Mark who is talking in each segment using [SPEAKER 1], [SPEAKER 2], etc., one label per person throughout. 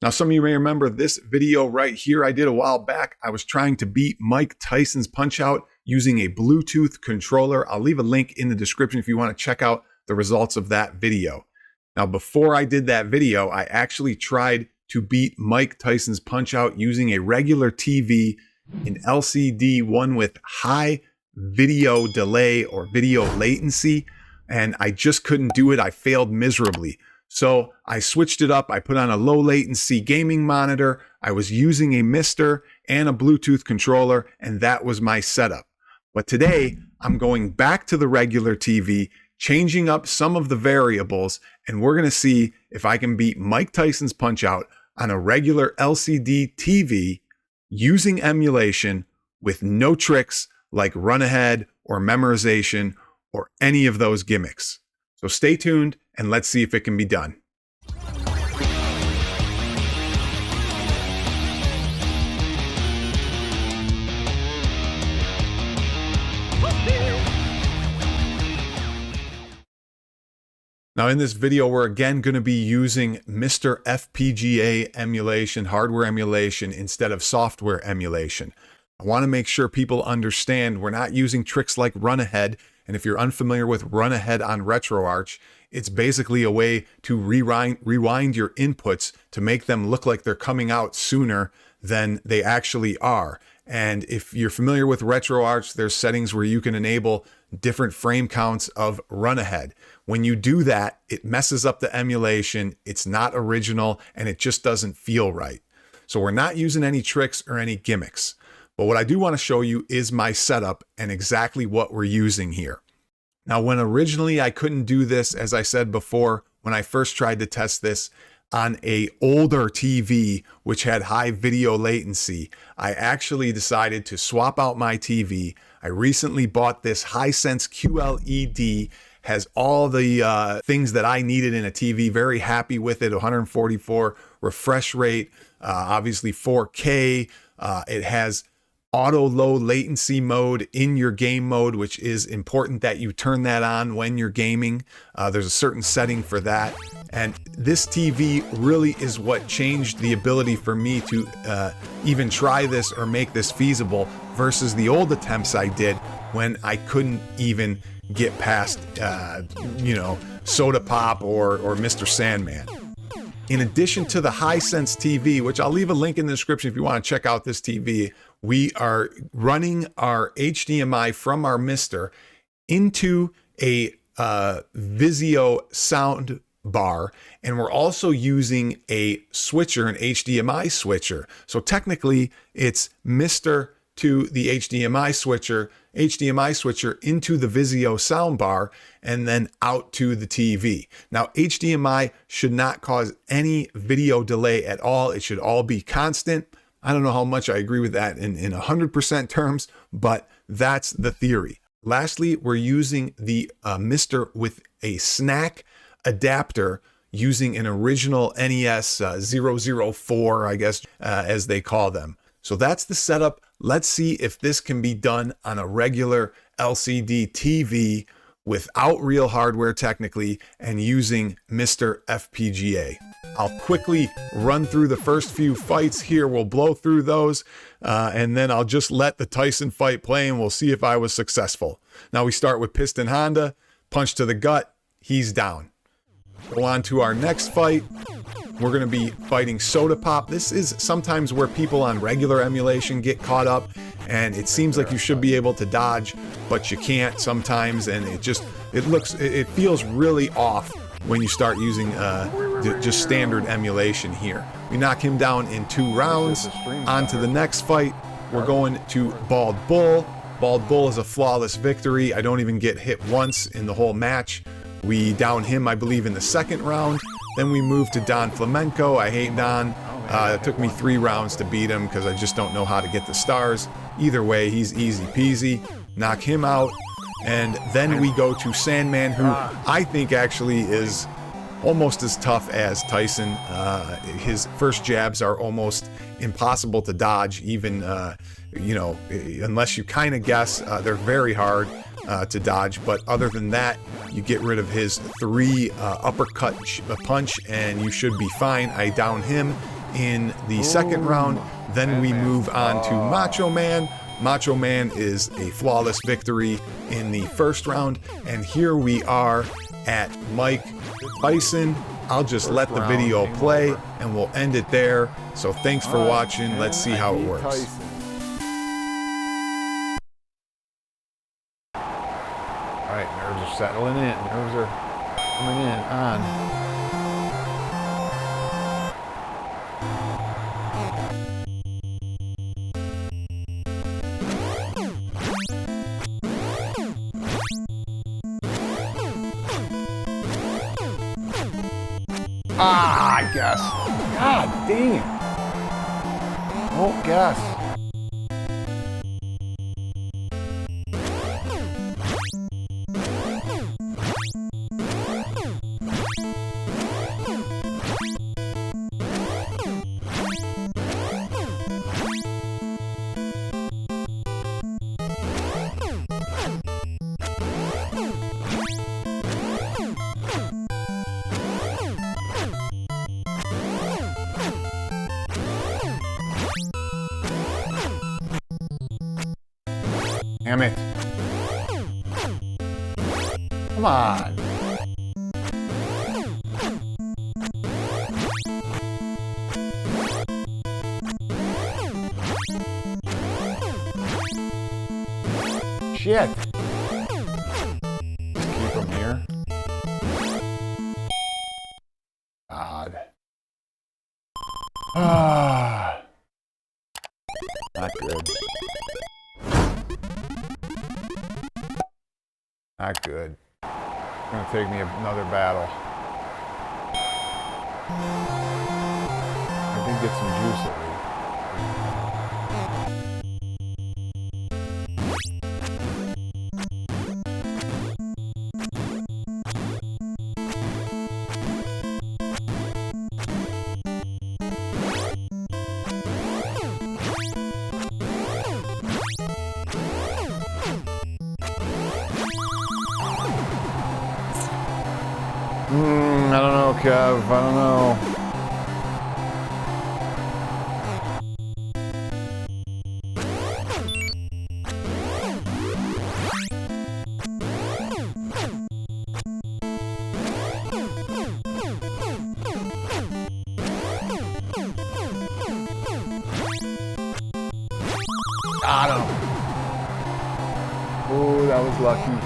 [SPEAKER 1] Now, some of you may remember this video right here I did a while back. I was trying to beat Mike Tyson's Punch-Out using a Bluetooth controller. I'll leave a link in the description if you want to check out the results of that video. Now, before I did that video, I actually tried to beat Mike Tyson's Punch-Out using a regular TV, an LCD one with high video delay or video latency, and I just couldn't do it. I failed miserably. So I switched it up. I put on a low latency gaming monitor. I was using a Mister and a Bluetooth controller, and that was my setup. But today I'm going back to the regular TV, changing up some of the variables, and we're going to see if I can beat Mike Tyson's Punch-Out on a regular LCD TV using emulation with no tricks like Runahead or memorization or any of those gimmicks. So stay tuned and let's see if it can be done. Now in this video, we're again going to be using Mr. FPGA emulation, hardware emulation, instead of software emulation. I want to make sure people understand we're not using tricks like Runahead. And if you're unfamiliar with Runahead on RetroArch, it's basically a way to rewind your inputs to make them look like they're coming out sooner than they actually are. And if you're familiar with RetroArch, there's settings where you can enable different frame counts of Runahead. When you do that, it messes up the emulation, it's not original, and it just doesn't feel right. So we're not using any tricks or any gimmicks. But what I do want to show you is my setup and exactly what we're using here. Now, when originally I couldn't do this, as I said before, when I first tried to test this on an older TV, which had high video latency, I actually decided to swap out my TV. I recently bought this Hisense QLED, has all the things that I needed in a TV, very happy with it, 144 refresh rate, obviously 4K. It has auto low latency mode in your game mode, which is important that you turn that on when you're gaming. There's a certain setting for that. And this TV really is what changed the ability for me to even try this or make this feasible versus the old attempts I did when I couldn't even get past, Soda Pop or Mr. Sandman. In addition to the Hisense TV, which I'll leave a link in the description if you want to check out this TV, we are running our HDMI from our Mister into a Vizio sound bar, and we're also using a switcher, an HDMI switcher. So technically it's Mister to the HDMI switcher into the Vizio soundbar, and then out to the TV. Now, HDMI should not cause any video delay at all. It should all be constant. I don't know how much I agree with that in 100% terms, but that's the theory. Lastly, we're using the Mister with a snack adapter using an original NES 004, I guess, as they call them. So that's the setup. Let's see if this can be done on a regular LCD TV without real hardware technically and using Mr. FPGA. I'll quickly run through the first few fights here. We'll blow through those and then I'll just let the Tyson fight play and we'll see if I was successful. Now we start with Piston Honda, punch to the gut, he's down. Go on to our next fight. We're going to be fighting Soda Pop. This is sometimes where people on regular emulation get caught up, and it seems like you should be able to dodge, but you can't sometimes, and it feels really off when you start using just standard emulation here. We knock him down in 2 rounds. On to the next fight. We're going to Bald Bull. Bald Bull is a flawless victory. I don't even get hit once in the whole match. We down him, I believe, in the 2nd round. Then we move to Don Flamenco. I hate Don. It took me 3 rounds to beat him because I just don't know how to get the stars. Either way, he's easy peasy. Knock him out. And then we go to Sandman, who I think actually is almost as tough as Tyson. His first jabs are almost impossible to dodge, even, unless you kind of guess. They're very hard to dodge, but other than that, you get rid of his 3 uppercut punch and you should be fine. I down him in the second round. Then we move on to Macho Man. Macho Man is a flawless victory in the first round. And here we are at Mike Tyson. I'll just let the video play and we'll end it there. So thanks for watching. Let's see how it works. All right, nerves are settling in. Nerves are coming in on. Ah, I guess. God dang it. Oh, guess. Damn it. Come on. Shit. Just keep them here. God. Ah. Not good. Not good. It's gonna take me another battle. I did get some juice at least. I don't know, Kev. I don't know. Got him. Oh, that was lucky.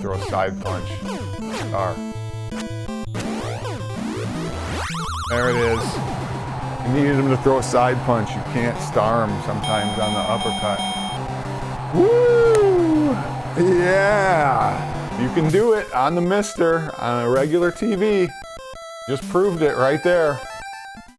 [SPEAKER 1] Throw a side punch. Star. There it is. You needed him to throw a side punch. You can't star him sometimes on the uppercut. Woo! Yeah! You can do it on the Mister on a regular TV. Just proved it right there.